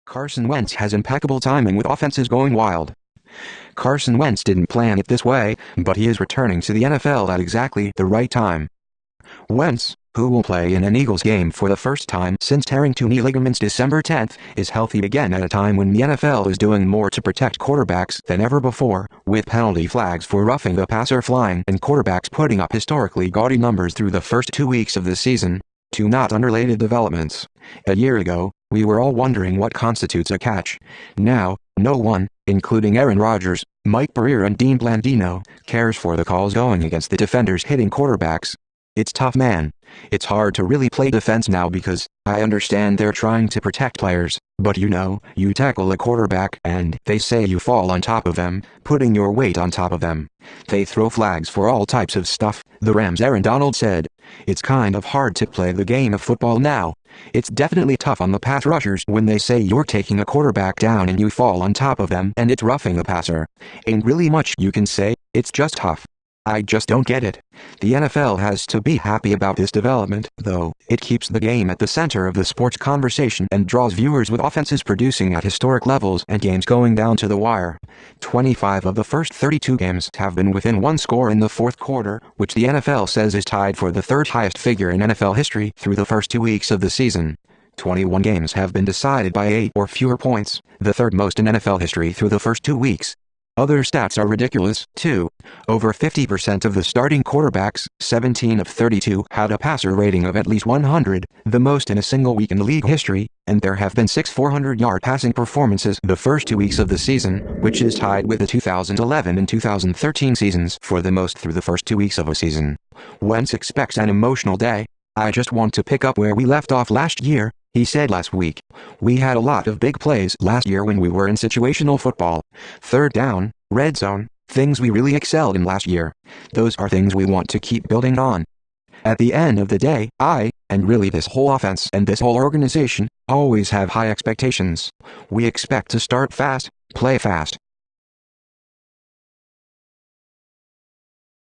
Carson Wentz has impeccable timing with offenses going wild. Carson Wentz didn't plan it this way, but he is returning to the NFL at exactly the right time. Wentz, who will play in an Eagles game for the first time since tearing two knee ligaments December 10th, is healthy again at a time when the NFL is doing more to protect quarterbacks than ever before, with penalty flags for roughing the passer flying and quarterbacks putting up historically gaudy numbers through the first 2 weeks of the season. Two not unrelated developments. A year ago, we were all wondering what constitutes a catch. Now, no one, including Aaron Rodgers, Mike Breer and Dean Blandino, cares for the calls going against the defenders hitting quarterbacks. It's tough, man. It's hard to really play defense now because, I understand they're trying to protect players, but you tackle a quarterback and they say you fall on top of them, putting your weight on top of them. They throw flags for all types of stuff, the Rams' Aaron Donald said. It's kind of hard to play the game of football now. It's definitely tough on the pass rushers when they say you're taking a quarterback down and you fall on top of them and it's roughing the passer. Ain't really much you can say, it's just tough. I just don't get it. The NFL has to be happy about this development, though. It keeps the game at the center of the sports conversation and draws viewers with offenses producing at historic levels and games going down to the wire. 25 of the first 32 games have been within one score in the fourth quarter, which the NFL says is tied for the third highest figure in NFL history through the first 2 weeks of the season. 21 games have been decided by 8 or fewer points, the third most in NFL history through the first 2 weeks. Other stats are ridiculous, too. Over 50% of the starting quarterbacks, 17 of 32, had a passer rating of at least 100, the most in a single week in league history, and there have been 6 400-yard passing performances the first 2 weeks of the season, which is tied with the 2011 and 2013 seasons for the most through the first 2 weeks of a season. Wentz expects an emotional day. I just want to pick up where we left off last year, he said last week. We had a lot of big plays last year when we were in situational football. Third down, red zone, things we really excelled in last year. Those are things we want to keep building on. At the end of the day, and really this whole offense and this whole organization, always have high expectations. We expect to start fast, play fast,